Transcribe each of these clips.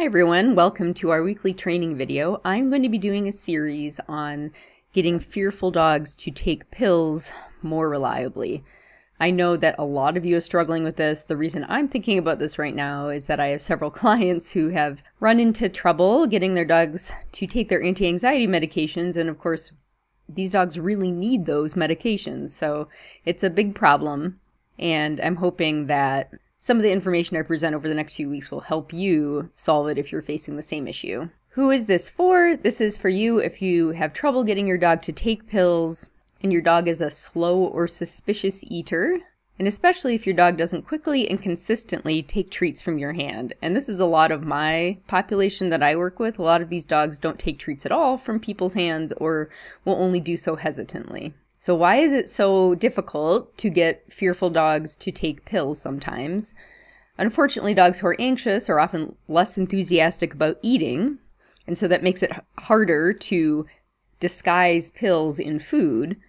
Hi everyone, welcome to our weekly training video. I'm going to be doing a series on getting fearful dogs to take pills more reliably. I know that a lot of you are struggling with this. The reason I'm thinking about this right now is that I have several clients who have run into trouble getting their dogs to take their anti-anxiety medications, and of course these dogs really need those medications, so it's a big problem, and I'm hoping that some of the information I present over the next few weeks will help you solve it if you're facing the same issue. Who is this for? This is for you if you have trouble getting your dog to take pills and your dog is a slow or suspicious eater, and especially if your dog doesn't quickly and consistently take treats from your hand. And this is a lot of my population that I work with. A lot of these dogs don't take treats at all from people's hands or will only do so hesitantly. So why is it so difficult to get fearful dogs to take pills sometimes? Unfortunately, dogs who are anxious are often less enthusiastic about eating, and so that makes it harder to disguise pills in food,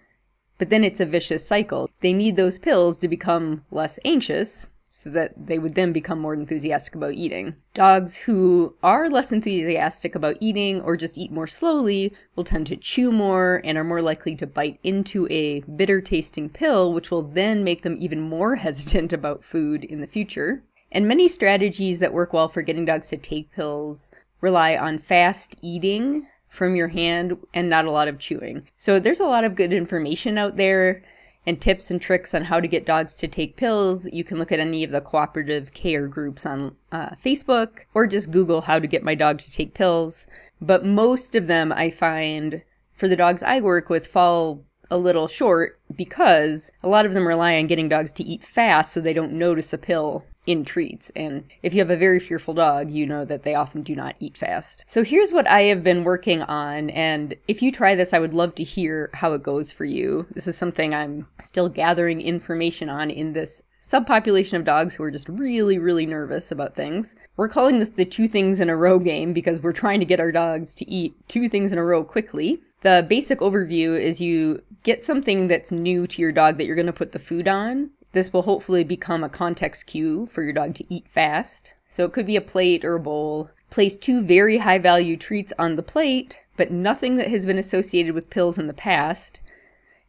but then it's a vicious cycle. They need those pills to become less anxious so that they would then become more enthusiastic about eating. Dogs who are less enthusiastic about eating or just eat more slowly will tend to chew more and are more likely to bite into a bitter tasting pill, which will then make them even more hesitant about food in the future. And many strategies that work well for getting dogs to take pills rely on fast eating from your hand and not a lot of chewing. So there's a lot of good information out there and tips and tricks on how to get dogs to take pills. You can look at any of the cooperative care groups on Facebook, or just Google how to get my dog to take pills. But most of them I find, for the dogs I work with, fall a little short because a lot of them rely on getting dogs to eat fast so they don't notice a pill in treats. And if you have a very fearful dog, you know that they often do not eat fast. So here's what I have been working on, and if you try this, I would love to hear how it goes for you. This is something I'm still gathering information on in this subpopulation of dogs who are just really, really nervous about things. We're calling this the 2 things in a row game because we're trying to get our dogs to eat 2 things in a row quickly. The basic overview is you get something that's new to your dog that you're going to put the food on. This will hopefully become a context cue for your dog to eat fast. So it could be a plate or a bowl. Place 2 very high value treats on the plate, but nothing that has been associated with pills in the past.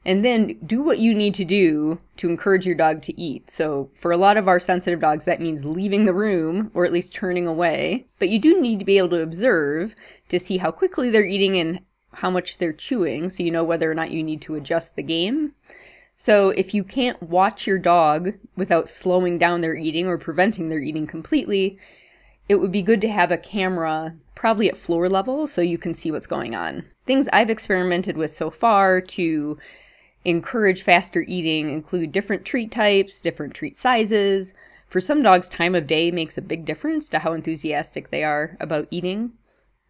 And then do what you need to do to encourage your dog to eat. So for a lot of our sensitive dogs, that means leaving the room or at least turning away. But you do need to be able to observe to see how quickly they're eating and how much they're chewing, so you know whether or not you need to adjust the game. So if you can't watch your dog without slowing down their eating or preventing their eating completely, it would be good to have a camera probably at floor level so you can see what's going on. Things I've experimented with so far to encourage faster eating include different treat types, different treat sizes. For some dogs, time of day makes a big difference to how enthusiastic they are about eating.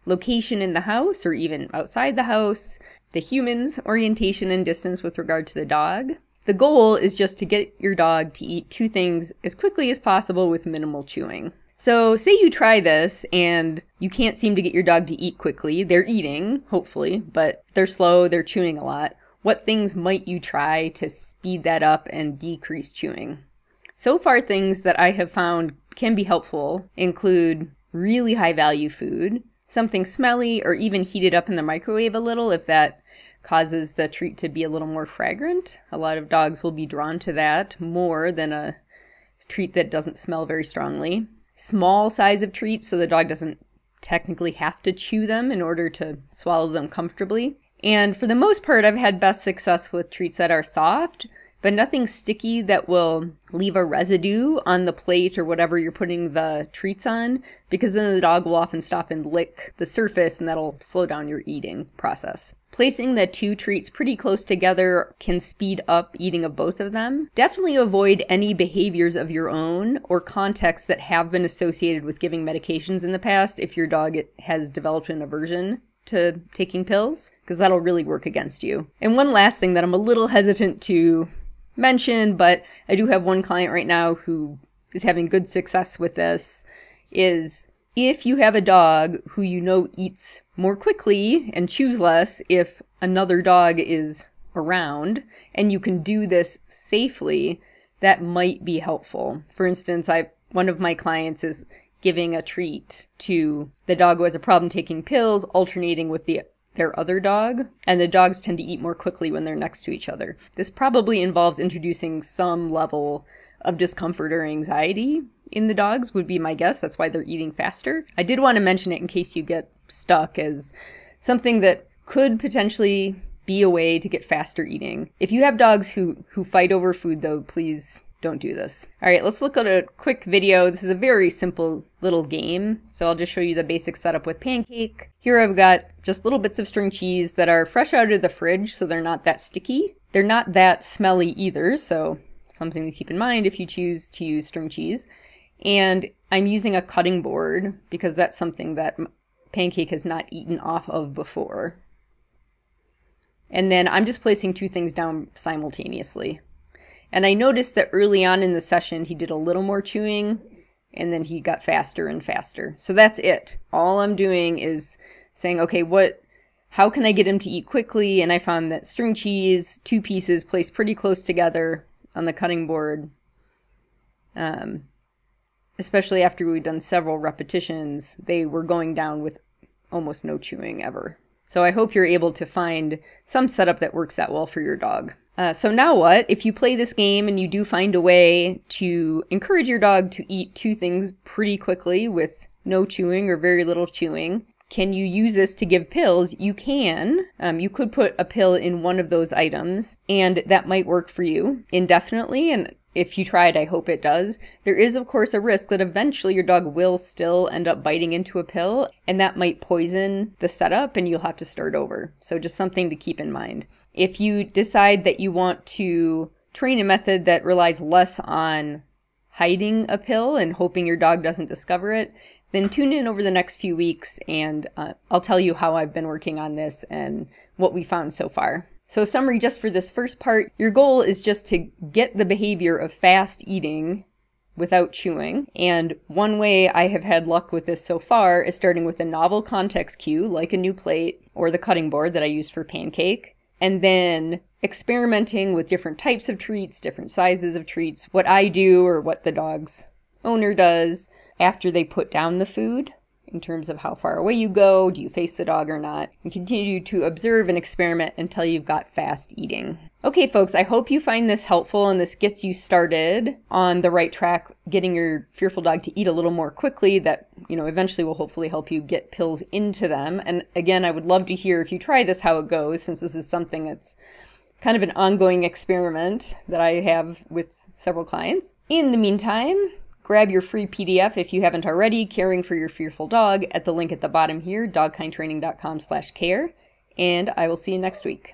Location in the house or even outside the house. The human's orientation and distance with regard to the dog. The goal is just to get your dog to eat 2 things as quickly as possible with minimal chewing. So say you try this and you can't seem to get your dog to eat quickly. They're eating, hopefully, but they're slow, they're chewing a lot. What things might you try to speed that up and decrease chewing? So far, things that I have found can be helpful include really high value food, something smelly, or even heated up in the microwave a little if that causes the treat to be a little more fragrant. A lot of dogs will be drawn to that more than a treat that doesn't smell very strongly. Small size of treats so the dog doesn't technically have to chew them in order to swallow them comfortably. And for the most part, I've had best success with treats that are soft, but nothing sticky that will leave a residue on the plate or whatever you're putting the treats on, because then the dog will often stop and lick the surface and that'll slow down your eating process. Placing the 2 treats pretty close together can speed up eating of both of them. Definitely avoid any behaviors of your own or contexts that have been associated with giving medications in the past if your dog has developed an aversion to taking pills, because that'll really work against you. And one last thing that I'm a little hesitant to mention, but I do have one client right now who is having good success with this, is if you have a dog who you know eats more quickly and chews less if another dog is around, and you can do this safely, that might be helpful. For instance, one of my clients is giving a treat to the dog who has a problem taking pills, alternating with their other dog, and the dogs tend to eat more quickly when they're next to each other. This probably involves introducing some level of discomfort or anxiety in the dogs, would be my guess. That's why they're eating faster. I did want to mention it in case you get stuck as something that could potentially be a way to get faster eating. If you have dogs who fight over food, though, please don't do this. All right, let's look at a quick video. This is a very simple little game. So I'll just show you the basic setup with Pancake. Here I've got just little bits of string cheese that are fresh out of the fridge, so they're not that sticky. They're not that smelly either, so something to keep in mind if you choose to use string cheese. And I'm using a cutting board because that's something that Pancake has not eaten off of before. And then I'm just placing two things down simultaneously. And I noticed that early on in the session, he did a little more chewing, and then he got faster and faster. So that's it. All I'm doing is saying, okay, how can I get him to eat quickly? And I found that string cheese, 2 pieces placed pretty close together on the cutting board, especially after we'd done several repetitions, they were going down with almost no chewing ever. So I hope you're able to find some setup that works that well for your dog. So now what? If you play this game and you do find a way to encourage your dog to eat 2 things pretty quickly with no chewing or very little chewing, can you use this to give pills? You can. You could put a pill in one of those items, and that might work for you indefinitely. And if you try it, I hope it does. There is, of course, a risk that eventually your dog will still end up biting into a pill, and that might poison the setup, and you'll have to start over. So just something to keep in mind. If you decide that you want to train a method that relies less on hiding a pill and hoping your dog doesn't discover it, then tune in over the next few weeks, and I'll tell you how I've been working on this and what we found so far. So summary just for this first part, your goal is just to get the behavior of fast eating without chewing. And one way I have had luck with this so far is starting with a novel context cue, like a new plate or the cutting board that I used for Pancake, and then experimenting with different types of treats, different sizes of treats, what I do or what the dog's owner does after they put down the food, in terms of how far away you go, do you face the dog or not, and continue to observe and experiment until you've got fast eating. Okay, folks, I hope you find this helpful and this gets you started on the right track, getting your fearful dog to eat a little more quickly. That, eventually will hopefully help you get pills into them. And again, I would love to hear if you try this, how it goes, since this is something that's kind of an ongoing experiment that I have with several clients. In the meantime, grab your free PDF if you haven't already, Caring for Your Fearful Dog, at the link at the bottom here, dogkindtraining.com/care, and I will see you next week.